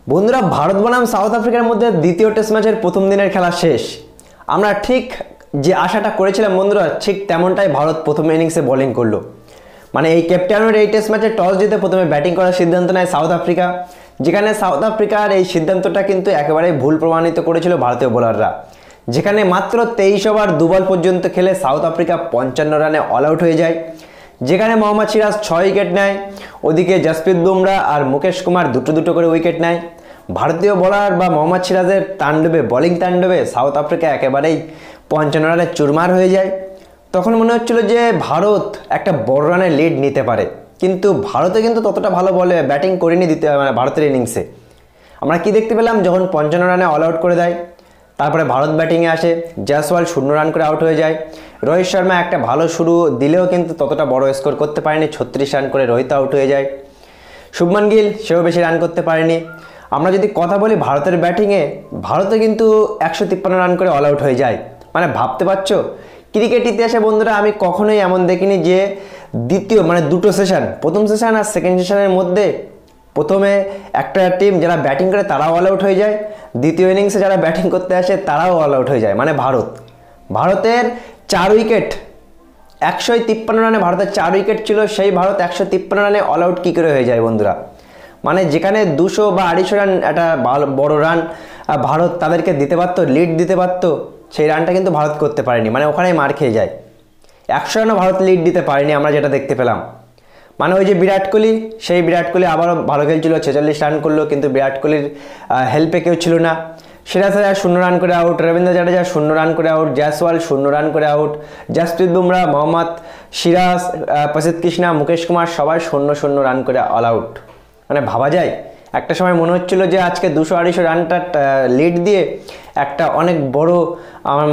বন্ধুরা, ভারত বনাম সাউথ আফ্রিকার মধ্যে দ্বিতীয় টেস্ট ম্যাচের প্রথম দিনের খেলা শেষ। আমরা ঠিক যে আশাটা করেছিলাম বন্ধুরা, ঠিক তেমনটাই ভারত প্রথম ইনিংসে বোলিং করলো। মানে এই ক্যাপ্টেনের এই টেস্ট ম্যাচে টস জিতে প্রথমে ব্যাটিং করার সিদ্ধান্ত নেয় সাউথ আফ্রিকা, যেখানে সাউথ আফ্রিকার এই সিদ্ধান্তটা কিন্তু একেবারেই ভুল প্রমাণিত করেছিল ভারতীয় বোলাররা। যেখানে মাত্র 23 ওভার 2 বল পর্যন্ত খেলে সাউথ আফ্রিকা 55 রানে অল আউট হয়ে যায়, যেখানে মোহাম্মদ সিরাজ 6 উইকেট নেয়, ওদিকে জসপ্রীত বুমরা আর মুকেশ কুমার দুটো করে উইকেট নেয়। ভারতীয় বোলার বা মোহাম্মদ সিরাজের তাণ্ডবে, বোলিং তাণ্ডবে সাউথ আফ্রিকা একেবারেই 55 রানে চুরমার হয়ে যায়। তখন মনে হচ্ছিল যে ভারত একটা বড় রানের লিড নিতে পারে, কিন্তু ভারতে কিন্তু ততটা ভালো বলে ব্যাটিং করেনি মানে ভারতের ইনিংসে। আমরা কি দেখতে পেলাম, যখন 55 রানে অল আউট করে দেয়, তারপরে ভারত ব্যাটিংয়ে আসে, জয়সওয়াল 0 রান করে আউট হয়ে যায়। রোহিত শর্মা একটা ভালো শুরু দিলেও কিন্তু ততটা বড় স্কোর করতে পারেনি, 36 রান করে রোহিত আউট হয়ে যায়। শুভমান গিল সেও বেশি রান করতে পারেনি। আমরা যদি কথা বলি ভারতের ব্যাটিংয়ে, ভারতে কিন্তু 153 রান করে অল আউট হয়ে যায়। মানে ভাবতে পারছো, ক্রিকেট ইতিহাসে বন্ধুরা আমি কখনোই এমন দেখিনি যে দ্বিতীয় মানে দুটো সেশন, প্রথম সেশন আর সেকেন্ড সেশনের মধ্যে প্রথমে একটা টিম যারা ব্যাটিং করে তারাও অল আউট হয়ে যায়, দ্বিতীয় ইনিংসে যারা ব্যাটিং করতে আসে তারাও অল আউট হয়ে যায়। মানে ভারতের 4 উইকেট, 153 রানে ভারতের 4 উইকেট ছিল, সেই ভারত 153 রানে অল আউট কী করে হয়ে যায় বন্ধুরা। মানে যেখানে 200 বা 250 রান একটা বড় রান ভারত তাদেরকে দিতে পারতো, লিড দিতে পারতো, সেই রানটা কিন্তু ভারত করতে পারেনি। মানে ওখানেই মার খেয়ে যায়। 100 রানও ভারত লিড দিতে পারেনি, আমরা যেটা দেখতে পেলাম। মানে ওই যে বিরাট কোহলি, সেই বিরাট কোহলি আবারও ভালো খেলছিল, 46 রান করলো, কিন্তু বিরাট কোহলির হেল্পে কেউ ছিল না। সিরাজ 0 রান করে আউট, রবীন্দ্র জাডেজা 0 রান করে আউট, জয়সওয়াল 0 রান করে আউট, জসপ্রীত বুমরা, মোহাম্মদ সিরাজ, প্রসিদ্ধ কৃষ্ণা, মুকেশ কুমার সবাই 0 রান করে অল আউট। মানে ভাবা যায়, একটা সময় মনে হচ্ছিল যে আজকে 200-250 রানটা লিড দিয়ে একটা অনেক বড়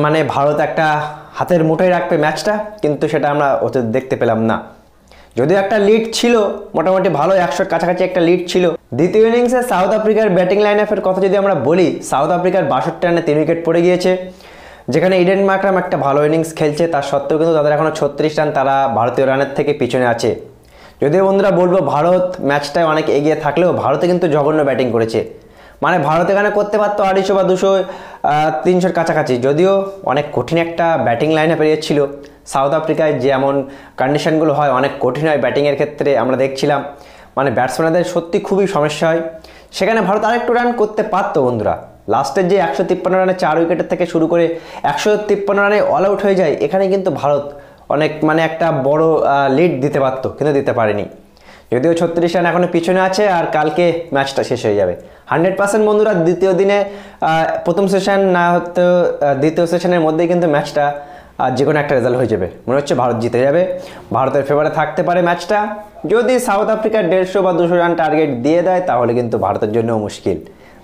মানে ভারত একটা হাতের মুঠোয় রাখবে ম্যাচটা, কিন্তু সেটা আমরা ওতে দেখতে পেলাম না। যদিও একটা লিড ছিল, মোটামুটি ভালো 100 কাছাকাছি একটা লিড ছিল। দ্বিতীয় ইনিংসে সাউথ আফ্রিকার ব্যাটিং লাইন আপের কথা যদি আমরা বলি, সাউথ আফ্রিকার 62 রানে 3 উইকেট পড়ে গিয়েছে। যেখানে ইডেন মার্করাম একটা ভালো ইনিংস খেলছে, তার সত্ত্বেও কিন্তু তাদের এখনও 36 রান, তারা ভারতীয় রানের থেকে পিছনে আছে। যদিও বন্ধুরা বলবো ভারত ম্যাচটায় অনেক এগিয়ে থাকলেও ভারতে কিন্তু জঘন্য ব্যাটিং করেছে। মানে ভারত এখানে করতে পারতো 250 বা 200, 300 কাছাকাছি। যদিও অনেক কঠিন একটা ব্যাটিং লাইনে পেরিয়েছিল। সাউথ আফ্রিকায় যেমন কন্ডিশনগুলো হয়, অনেক কঠিন হয় ব্যাটিংয়ের ক্ষেত্রে, আমরা দেখছিলাম। মানে ব্যাটসম্যানদের সত্যি খুবই সমস্যা হয়। সেখানে ভারত আরেকটু রান করতে পারতো বন্ধুরা। লাস্টের যে 153 রানে 4 উইকেটের থেকে শুরু করে 153 রানে অল আউট হয়ে যায়, এখানে কিন্তু ভারত অনেক মানে একটা বড় লিড দিতে পারতো, কিন্তু দিতে পারেনি। যদিও 36 রান এখনও পিছনে আছে, আর কালকে ম্যাচটা শেষ হয়ে যাবে 100% বন্ধুরা। দ্বিতীয় দিনে প্রথম সেশন না হতো, দ্বিতীয় সেশনের মধ্যেই কিন্তু ম্যাচটা যে কোনো একটা রেজাল্ট হয়ে যাবে। মনে হচ্ছে ভারত জিতে যাবে, ভারতের ফেভারে থাকতে পারে ম্যাচটা। যদি সাউথ আফ্রিকা 150 বা 200 রান টার্গেট দিয়ে দেয়, তাহলে কিন্তু ভারতের জন্যও মুশকিল।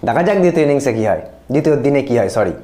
দেখা যাক দ্বিতীয় ইনিংসে কী হয়, দ্বিতীয় দিনে কী হয়, সরি।